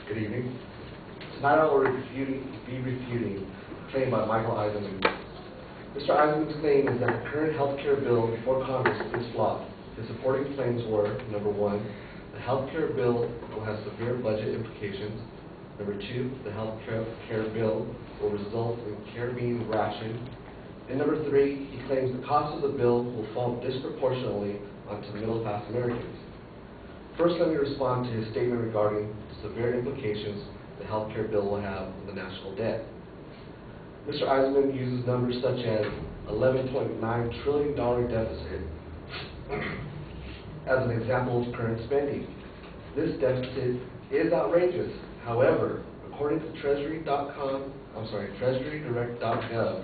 Good evening. Tonight I will be refuting a claim by Michael Eisenman. Mr. Eisenman's claim is that the current health care bill before Congress is flawed. His supporting claims were, number one, the health care bill will have severe budget implications. Number two, the health care bill will result in care being rationed. And number three, he claims the cost of the bill will fall disproportionately onto middle-class Americans. First, let me respond to his statement regarding the severe implications the health care bill will have on the national debt. Mr. Eisenman uses numbers such as $11.9 trillion deficit as an example of current spending. This deficit is outrageous. However, according to treasurydirect.gov,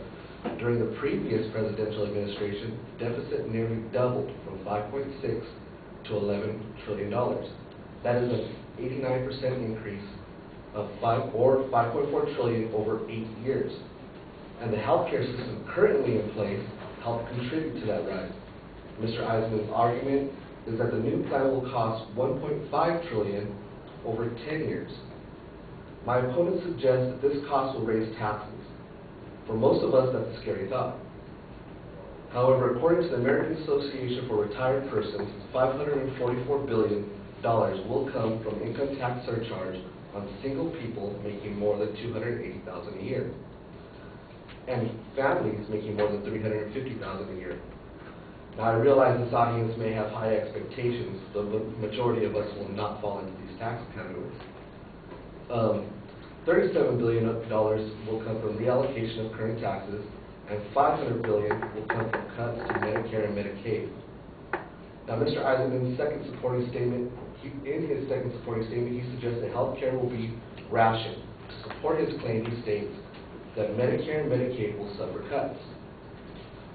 during the previous presidential administration, the deficit nearly doubled from 5.6 to $11 trillion. That is an 89% increase of 5.4 trillion over 8 years. And the healthcare system currently in place helped contribute to that rise. Mr. Eisenman's argument is that the new plan will cost 1.5 trillion over 10 years. My opponent suggests that this cost will raise taxes. For most of us, that's a scary thought. However, according to the American Association for Retired Persons, $544 billion will come from income tax surcharge on single people making more than $280,000 a year, and families making more than $350,000 a year. Now, I realize this audience may have high expectations. The majority of us will not fall into these tax categories. $37 billion will come from reallocation of current taxes, and $500 billion will come from cuts to Medicare and Medicaid. Now, Mr. Eisenman's second supporting statement, he suggests that health care will be rationed. To support his claim, he states that Medicare and Medicaid will suffer cuts.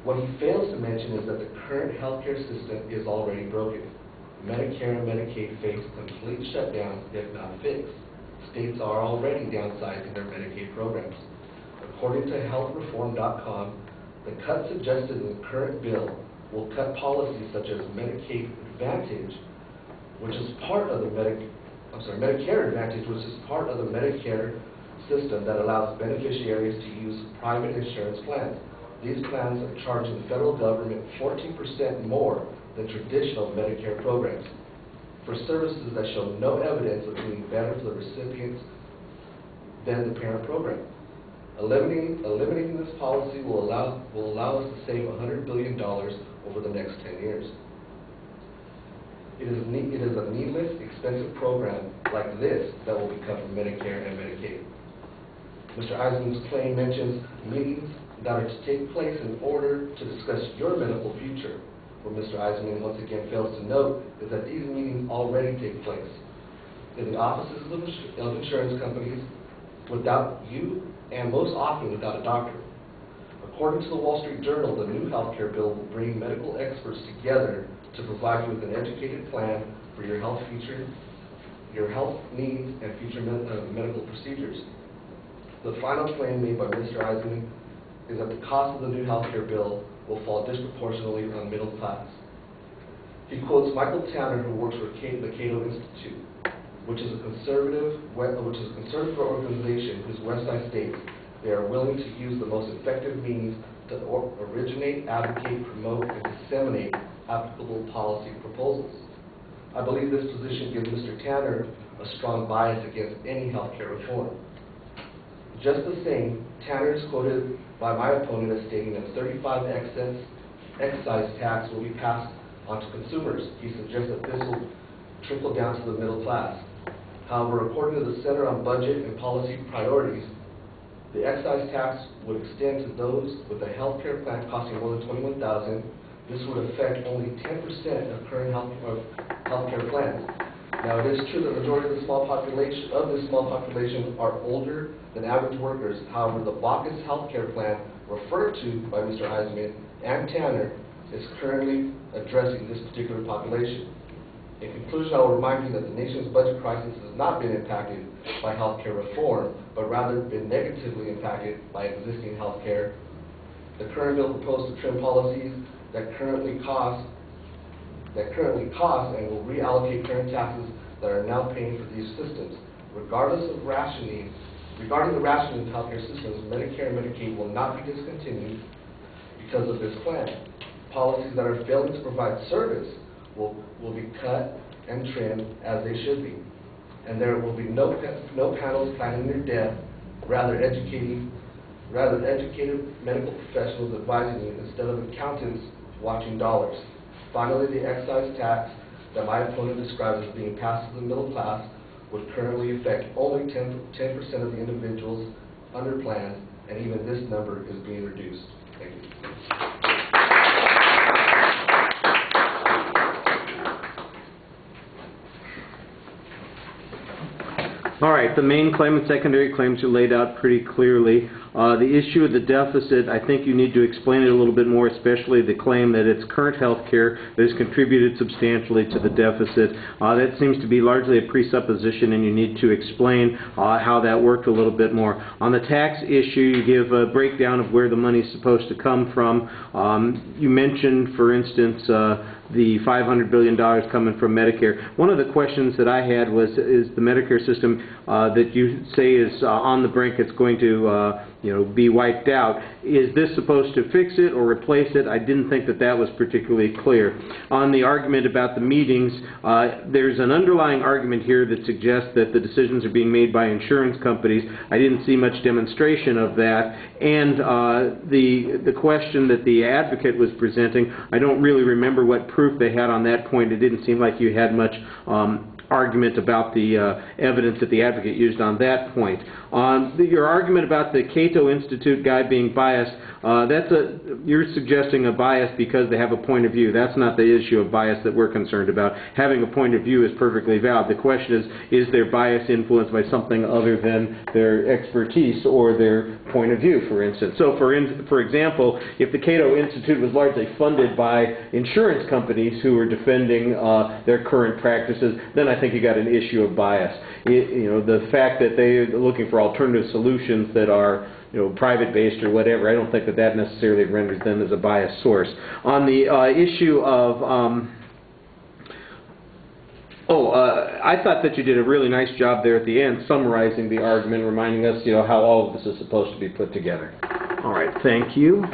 What he fails to mention is that the current health care system is already broken. Medicare and Medicaid face complete shutdown if not fixed. States are already downsizing their Medicaid programs. According to healthreform.com, the cuts suggested in the current bill will cut policies such as Medicaid Advantage, which is part of the Medicare Advantage, which is part of the Medicare system that allows beneficiaries to use private insurance plans. These plans are charging the federal government 14% more than traditional Medicare programs for services that show no evidence of being better for the recipients than the parent program. Eliminating this policy will allow us to save $100 billion over the next 10 years. It is a needless, expensive program like this that will be cut from Medicare and Medicaid. Mr. Eisenman's claim mentions meetings that are to take place in order to discuss your medical future. What Mr. Eisenman once again fails to note is that these meetings already take place in the offices of insurance companies without you, and most often without a doctor. According to the Wall Street Journal, the new health care bill will bring medical experts together to provide you with an educated plan for your health future, your health needs, and future medical procedures. The final claim made by Mr. Eisenman is that the cost of the new health care bill will fall disproportionately on middle class. He quotes Michael Tanner, who works for the Cato Institute, which is a conservative organization whose website states they are willing to use the most effective means to originate, advocate, promote, and disseminate applicable policy proposals. I believe this position gives Mr. Tanner a strong bias against any healthcare reform. Just the same, Tanner is quoted by my opponent as stating that 35 excise tax will be passed on to consumers. He suggests that this will trickle down to the middle class. However, according to the Center on Budget and Policy Priorities, the excise tax would extend to those with a health care plan costing more than $21,000. This would affect only 10% of current health care plans. Now, it is true that the majority of this small population are older than average workers. However, the Bacchus health care plan referred to by Mr. Eisenman and Tanner is currently addressing this particular population. In conclusion, I will remind you that the nation's budget crisis has not been impacted by healthcare reform, but rather been negatively impacted by existing healthcare. The current bill proposed to trim policies that currently cost and will reallocate current taxes that are now paying for these systems. Regarding the rationing of healthcare systems, Medicare and Medicaid will not be discontinued because of this plan. Policies that are failing to provide service will be cut and trimmed as they should be. And there will be no panels planning your death, rather educated medical professionals advising you instead of accountants watching dollars. Finally, the excise tax that my opponent describes as being passed to the middle class would currently affect only 10% of the individuals under plans, and even this number is being reduced. Thank you. All right, the main claim and secondary claims are laid out pretty clearly. The issue of the deficit, I think you need to explain it a little bit more, especially the claim that it's current health care that has contributed substantially to the deficit. That seems to be largely a presupposition, and you need to explain how that worked a little bit more. On the tax issue, you give a breakdown of where the money is supposed to come from. You mentioned, for instance, the $500 billion coming from Medicare. One of the questions that I had was, is the Medicare system that you say is on the brink, it's going to be wiped out. Is this supposed to fix it or replace it? I didn't think that that was particularly clear. On the argument about the meetings, there's an underlying argument here that suggests that the decisions are being made by insurance companies. I didn't see much demonstration of that. And the question that the advocate was presenting, I don't really remember what proof they had on that point. It didn't seem like you had much argument about the evidence that the advocate used on that point. Your argument about the Cato Institute guy being biased, you're suggesting a bias because they have a point of view. That's not the issue of bias that we're concerned about. Having a point of view is perfectly valid. The question is their bias influenced by something other than their expertise or their point of view, for instance? So, for example, if the Cato Institute was largely funded by insurance companies who were defending their current practices, then I think you got an issue of bias. The fact that they're looking for alternative solutions that are private-based or whatever, I don't think that that necessarily renders them as a biased source. On the issue of, I thought that you did a really nice job there at the end summarizing the argument, reminding us, how all of this is supposed to be put together. All right, thank you.